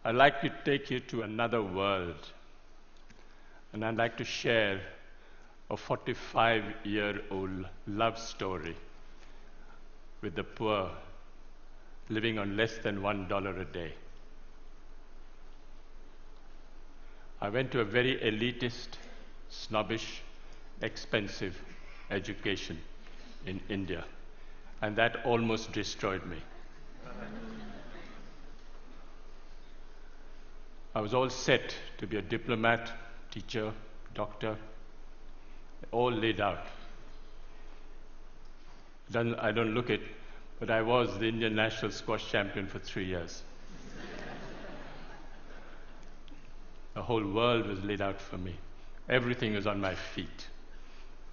I'd like to take you to another world. And I'd like to share a 45-year-old love story with the poor living on less than $1 a day. I went to a very elitist, snobbish, expensive education in India, and that almost destroyed me. I was all set to be a diplomat, teacher, doctor, all laid out. I don't look it, but I was the Indian national squash champion for 3 years. The whole world was laid out for me. Everything was on my feet.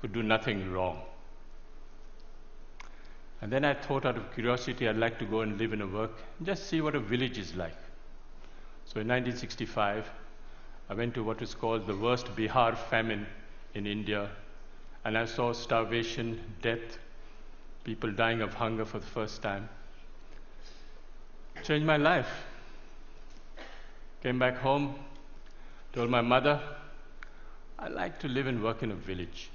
Could do nothing wrong. And then I thought, out of curiosity, I'd like to go and live and work, and just see what a village is like. So in 1965, I went to what is called the worst Bihar famine in India, and I saw starvation, death, people dying of hunger for the first time. Changed my life. Came back home, told my mother, I'd like to live and work in a village.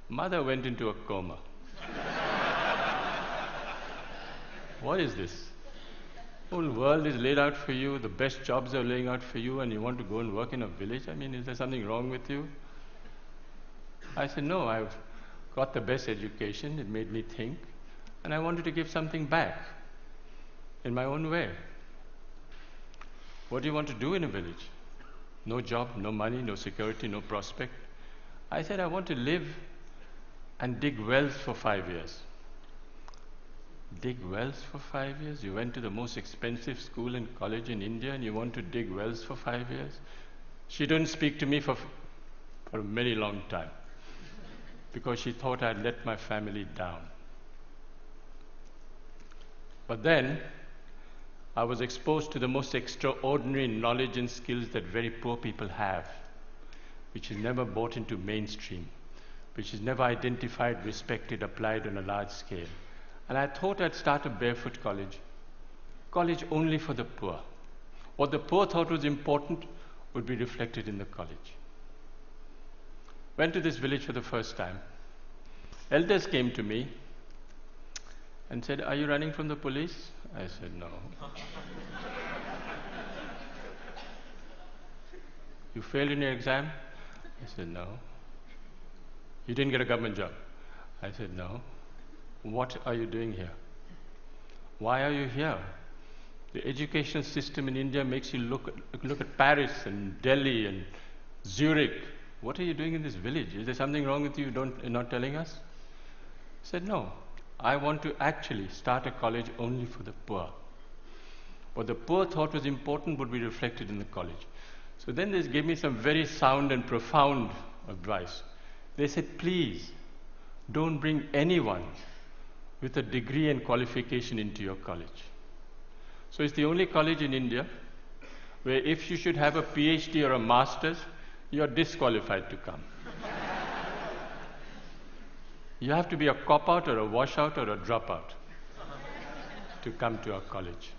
Mother went into a coma. What is this? The whole world is laid out for you, the best jobs are laying out for you, and you want to go and work in a village? I mean, is there something wrong with you? I said, no, I've got the best education, it made me think, and I wanted to give something back in my own way. What do you want to do in a village? No job, no money, no security, no prospect. I said, I want to live and dig wells for 5 years. Dig wells for 5 years? You went to the most expensive school and college in India and you want to dig wells for 5 years? She didn't speak to me for a very long time because she thought I'd let my family down. But then I was exposed to the most extraordinary knowledge and skills that very poor people have, which is never brought into mainstream, which is never identified, respected, applied on a large scale. And I thought I'd start a Barefoot College, college only for the poor. What the poor thought was important would be reflected in the college. Went to this village for the first time. Elders came to me and said, are you running from the police? I said, no. You failed in your exam? I said, no. You didn't get a government job? I said, no. What are you doing here? Why are you here? The educational system in India makes you look at Paris and Delhi and Zurich. What are you doing in this village? Is there something wrong with you you're not telling us? I said, no. I want to actually start a college only for the poor. What the poor thought was important would be reflected in the college. So then they gave me some very sound and profound advice. They said, please, don't bring anyone with a degree and qualification into your college. So it's the only college in India where if you should have a PhD or a master's, you're disqualified to come. You have to be a cop-out or a washout or a dropout to come to our college.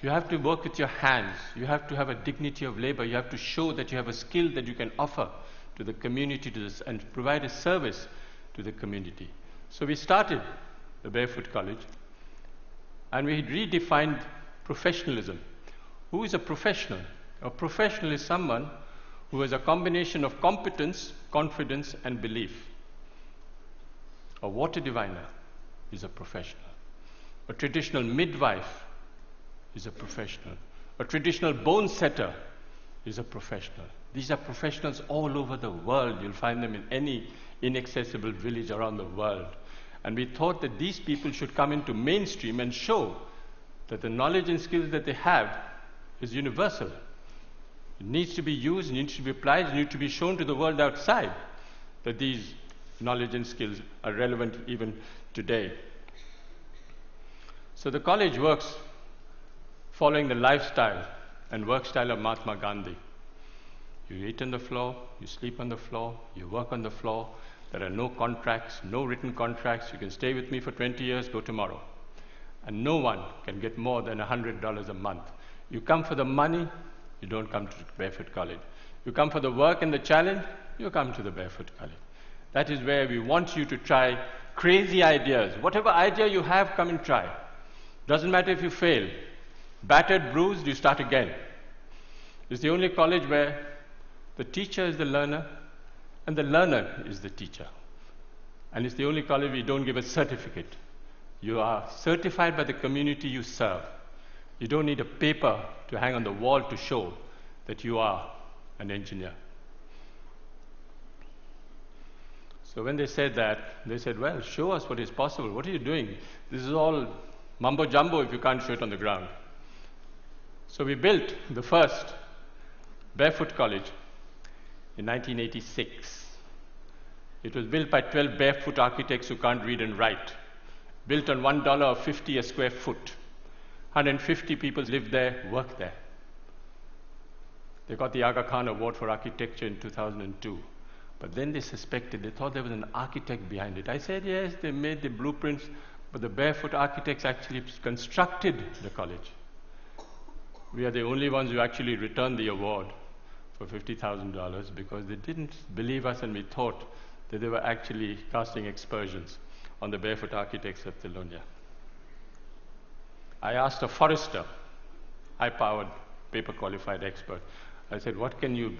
You have to work with your hands. You have to have a dignity of labor. You have to show that you have a skill that you can offer to the community and provide a service to the community. So we started the Barefoot College and we redefined professionalism. Who is a professional? A professional is someone who has a combination of competence, confidence and belief. A water diviner is a professional. A traditional midwife is a professional. A traditional bone setter is a professional. These are professionals all over the world. You'll find them in any inaccessible village around the world. And we thought that these people should come into mainstream and show that the knowledge and skills that they have is universal. It needs to be used, it needs to be applied, it needs to be shown to the world outside that these knowledge and skills are relevant even today. So the college works following the lifestyle and work style of Mahatma Gandhi. You eat on the floor, you sleep on the floor, you work on the floor. There are no contracts, no written contracts. You can stay with me for 20 years, go tomorrow. And no one can get more than $100 a month. You come for the money, you don't come to Barefoot College. You come for the work and the challenge, you come to the Barefoot College. That is where we want you to try crazy ideas. Whatever idea you have, come and try. Doesn't matter if you fail. Battered, bruised, you start again. It's the only college where the teacher is the learner and the learner is the teacher. And it's the only college we don't give a certificate. You are certified by the community you serve. You don't need a paper to hang on the wall to show that you are an engineer. So when they said that, they said, well, show us what is possible. What are you doing? This is all mumbo jumbo if you can't show it on the ground. So we built the first Barefoot College in 1986. It was built by 12 barefoot architects who can't read and write. Built on $1.50 a square foot. 150 people lived there, worked there. They got the Aga Khan Award for Architecture in 2002. But then they suspected, they thought there was an architect behind it. I said, yes, they made the blueprints, but the barefoot architects actually constructed the college. We are the only ones who actually returned the award for $50,000 because they didn't believe us and we thought that they were actually casting aspersions on the barefoot architects of Thilonia. I asked a forester, high-powered, paper-qualified expert. I said, what can you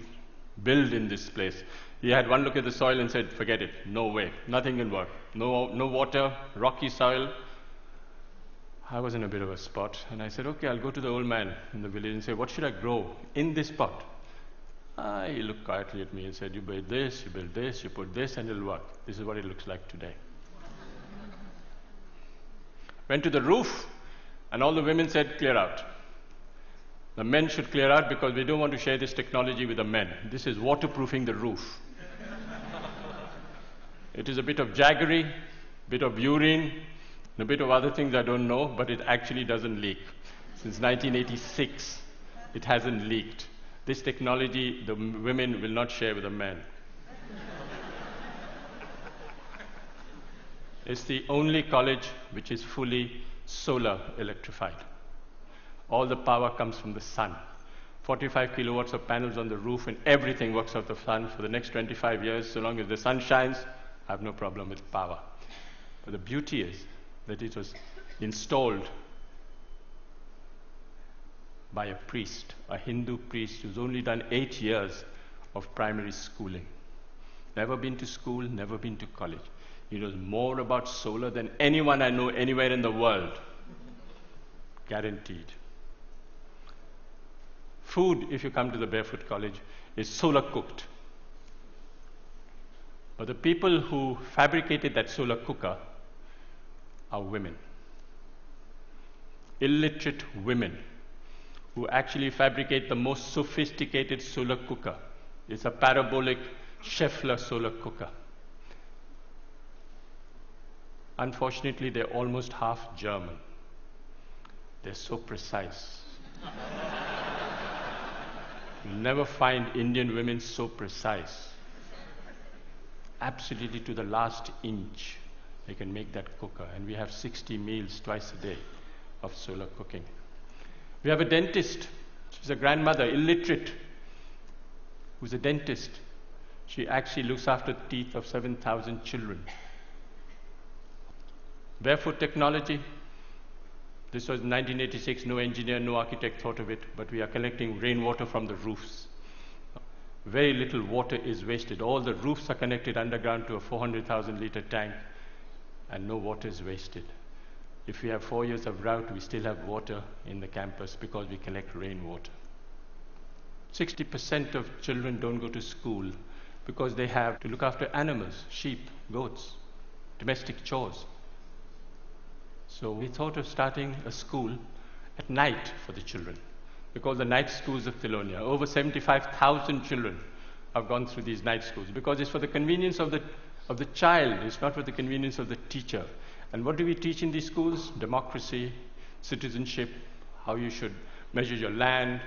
build in this place? He had one look at the soil and said, forget it, no way, nothing can work. No water, rocky soil. I was in a bit of a spot, and I said, okay, I'll go to the old man in the village and say, what should I grow in this pot? He looked quietly at me and said, you build this, you put this, and it'll work. This is what it looks like today. Went to the roof, and all the women said, clear out. The men should clear out because we don't want to share this technology with the men. This is waterproofing the roof. It is a bit of jaggery, bit of urine, and a bit of other things I don't know, but it actually doesn't leak. Since 1986, it hasn't leaked. This technology, the women will not share with the men. It's the only college which is fully solar electrified. All the power comes from the sun. 45 kilowatts of panels on the roof and everything works out the sun for the next 25 years. So long as the sun shines, I have no problem with power. But the beauty is that it was installed by a priest, a Hindu priest who's only done 8 years of primary schooling. Never been to school, never been to college. He knows more about solar than anyone I know anywhere in the world. Guaranteed. Food, if you come to the Barefoot College, is solar cooked. But the people who fabricated that solar cooker are women. Illiterate women who actually fabricate the most sophisticated solar cooker. It's a parabolic Scheffler solar cooker. Unfortunately, they're almost half German. They're so precise. You'll never find Indian women so precise. Absolutely to the last inch, they can make that cooker. And we have 60 meals twice a day of solar cooking. We have a dentist. She's a grandmother, illiterate, who's a dentist. She actually looks after the teeth of 7,000 children. Barefoot technology. This was 1986, no engineer, no architect thought of it, but we are collecting rainwater from the roofs. Very little water is wasted. All the roofs are connected underground to a 400,000 liter tank, and no water is wasted. If we have 4 years of drought, we still have water in the campus because we collect rainwater. 60% of children don't go to school because they have to look after animals, sheep, goats, domestic chores. So we thought of starting a school at night for the children. We call the night schools of Thilonia. Over 75,000 children have gone through these night schools because it's for the convenience of the child. It's not for the convenience of the teacher. And what do we teach in these schools? Democracy, citizenship, how you should measure your land,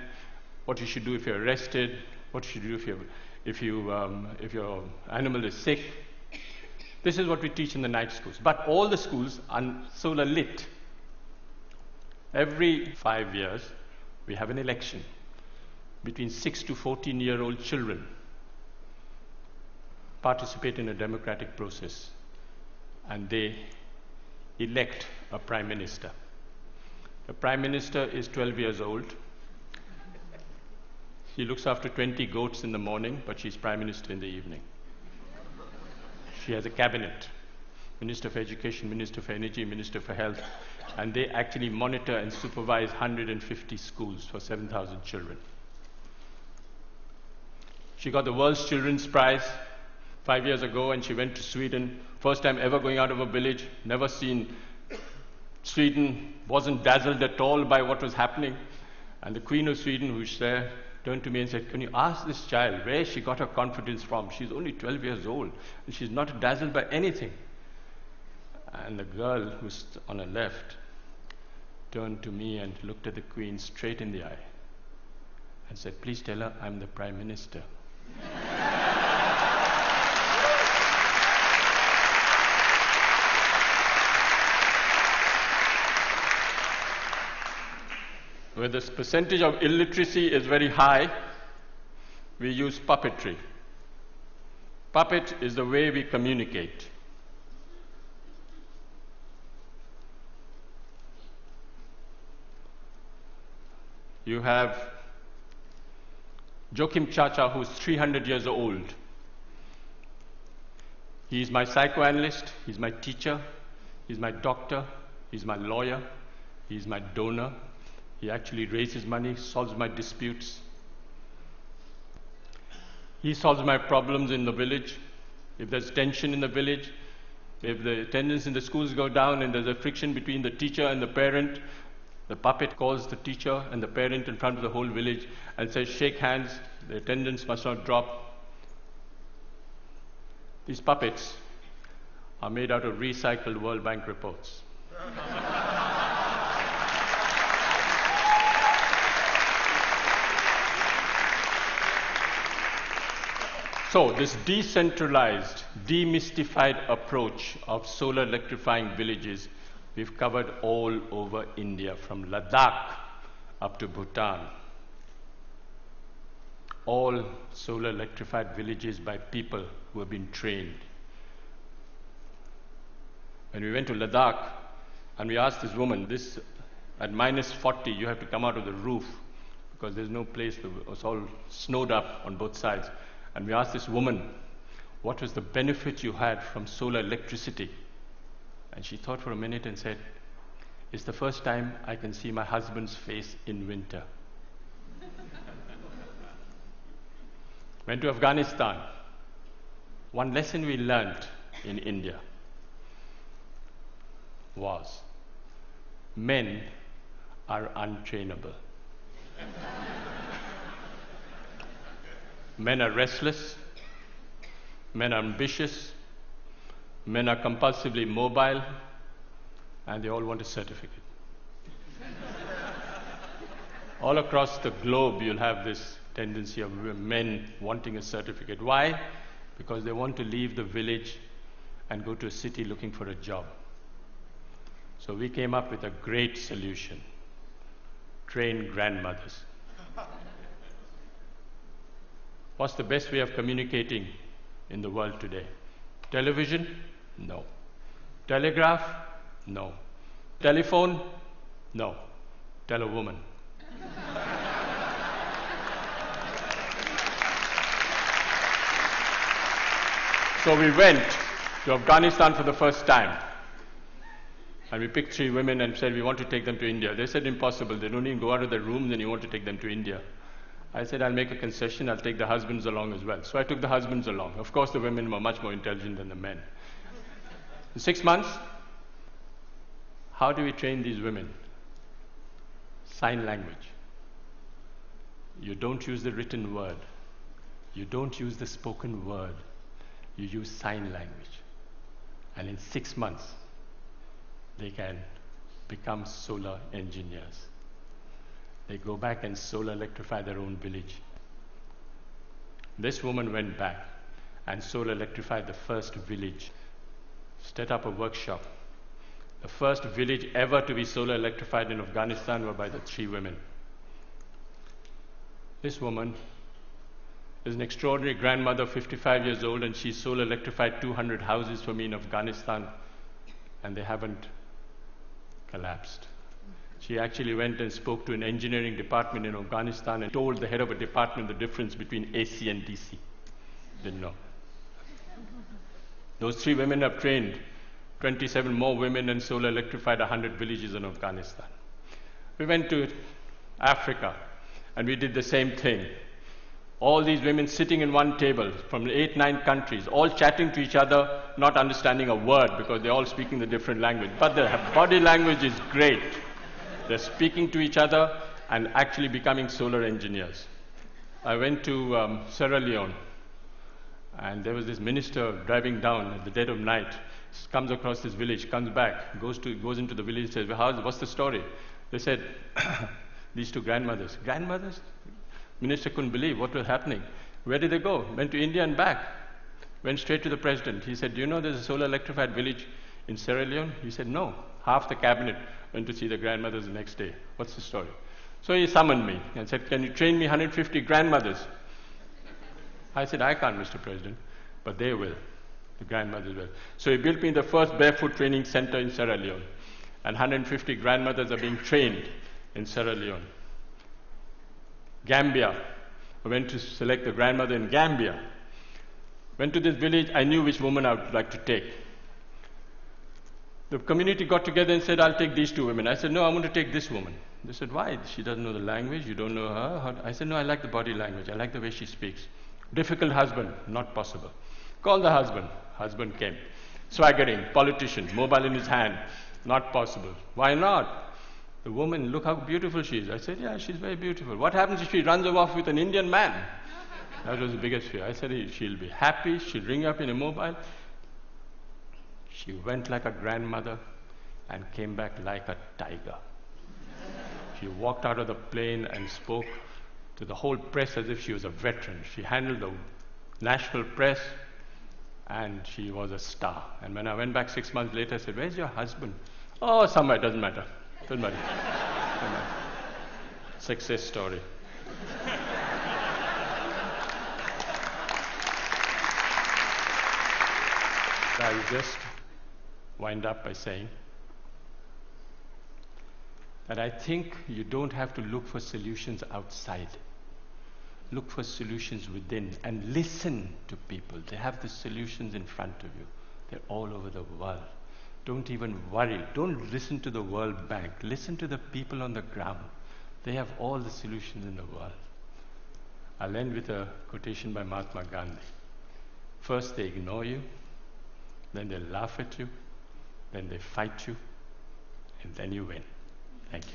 what you should do if you're arrested, what you should do if your animal is sick. This is what we teach in the night schools. But all the schools are solar lit. Every 5 years, we have an election between 6 to 14-year-old children participate in a democratic process, and they elect a prime minister. The prime minister is 12 years old. She looks after 20 goats in the morning, but she's prime minister in the evening. She has a cabinet, Minister for Education, Minister for Energy, Minister for Health, and they actually monitor and supervise 150 schools for 7,000 children. She got the World's Children's Prize 5 years ago, and she went to Sweden. First time ever going out of a village, never seen Sweden, wasn't dazzled at all by what was happening. And the Queen of Sweden, who's there, turned to me and said, "Can you ask this child where she got her confidence from? She's only 12 years old, and she's not dazzled by anything." And the girl who's on her left turned to me and looked at the Queen straight in the eye and said, "Please tell her I'm the Prime Minister." Where the percentage of illiteracy is very high, we use puppetry. Puppet is the way we communicate. You have Joachim Chacha, who's 300 years old. He's my psychoanalyst, he's my teacher, he's my doctor, he's my lawyer, he's my donor. He actually raises money, solves my disputes. He solves my problems in the village. If there's tension in the village, if the attendance in the schools go down and there's a friction between the teacher and the parent, the puppet calls the teacher and the parent in front of the whole village and says, "Shake hands, the attendance must not drop." These puppets are made out of recycled World Bank reports. So this decentralized, demystified approach of solar electrifying villages, we've covered all over India, from Ladakh up to Bhutan. All solar electrified villages by people who have been trained. When we went to Ladakh and we asked this woman, at minus 40 you have to come out of the roof because there's no place, it's all snowed up on both sides. And we asked this woman, what was the benefit you had from solar electricity? And she thought for a minute and said, "It's the first time I can see my husband's face in winter." Went to Afghanistan. One lesson we learned in India was men are untrainable. Men are restless, men are ambitious, men are compulsively mobile, and they all want a certificate. All across the globe, you'll have this tendency of men wanting a certificate. Why? Because they want to leave the village and go to a city looking for a job. So we came up with a great solution: train grandmothers. What's the best way of communicating in the world today? Television? No. Telegraph? No. Telephone? No. Tell a woman. So we went to Afghanistan for the first time. And we picked 3 women and said, we want to take them to India. They said, impossible. They don't even go out of their rooms and you want to take them to India. I said, I'll make a concession. I'll take the husbands along as well. So I took the husbands along. Of course, the women were much more intelligent than the men. In 6 months, how do we train these women? Sign language. You don't use the written word. You don't use the spoken word. You use sign language. And in 6 months, they can become solar engineers. They go back and solar electrify their own village. This woman went back and solar electrified the first village, set up a workshop. The first village ever to be solar electrified in Afghanistan were by the 3 women. This woman is an extraordinary grandmother, 55 years old, and she solar electrified 200 houses for me in Afghanistan, and they haven't collapsed. She actually went and spoke to an engineering department in Afghanistan and told the head of a department the difference between AC and DC. Didn't know. Those 3 women have trained 27 more women and solar electrified 100 villages in Afghanistan. We went to Africa and we did the same thing. All these women sitting in one table from 8, 9 countries, all chatting to each other, not understanding a word because they're all speaking the different language. But their body language is great. They're speaking to each other and actually becoming solar engineers. I went to Sierra Leone, and there was this minister driving down at the dead of night, comes across this village, comes back, goes into the village, says, what's the story? They said, these 2 grandmothers. Grandmothers? Minister couldn't believe what was happening. Where did they go? Went to India and back. Went straight to the president. He said, do you know there's a solar electrified village in Sierra Leone? He said, no. Half the cabinet went to see the grandmothers the next day. What's the story? So he summoned me and said, can you train me 150 grandmothers? I said, I can't, Mr. President, but they will. The grandmothers will. So he built me the first barefoot training center in Sierra Leone, and 150 grandmothers are being trained in Sierra Leone. Gambia. I went to select the grandmother in Gambia. Went to this village, I knew which woman I would like to take. The community got together and said, I'll take these 2 women. I said, no, I want to take this woman. They said, why? She doesn't know the language, you don't know her. I said, no, I like the body language, I like the way she speaks. Difficult husband, not possible. Call the husband. Husband came. Swaggering, politician, mobile in his hand, not possible. Why not? The woman, look how beautiful she is. I said, yeah, she's very beautiful. What happens if she runs off with an Indian man? That was the biggest fear. I said, she'll be happy, she'll ring up in a mobile. She went like a grandmother and came back like a tiger. She walked out of the plane and spoke to the whole press as if she was a veteran. She handled the national press and she was a star. And when I went back 6 months later, I said, where's your husband? Oh, somewhere, doesn't matter. Doesn't matter. Doesn't matter. Success story. I will just wind up by saying that I think you don't have to look for solutions outside. Look for solutions within and listen to people. They have the solutions in front of you. They're all over the world. Don't even worry. Don't listen to the World Bank. Listen to the people on the ground. They have all the solutions in the world. I'll end with a quotation by Mahatma Gandhi. First they ignore you, then they laugh at you, then they fight you, and then you win. Thank you.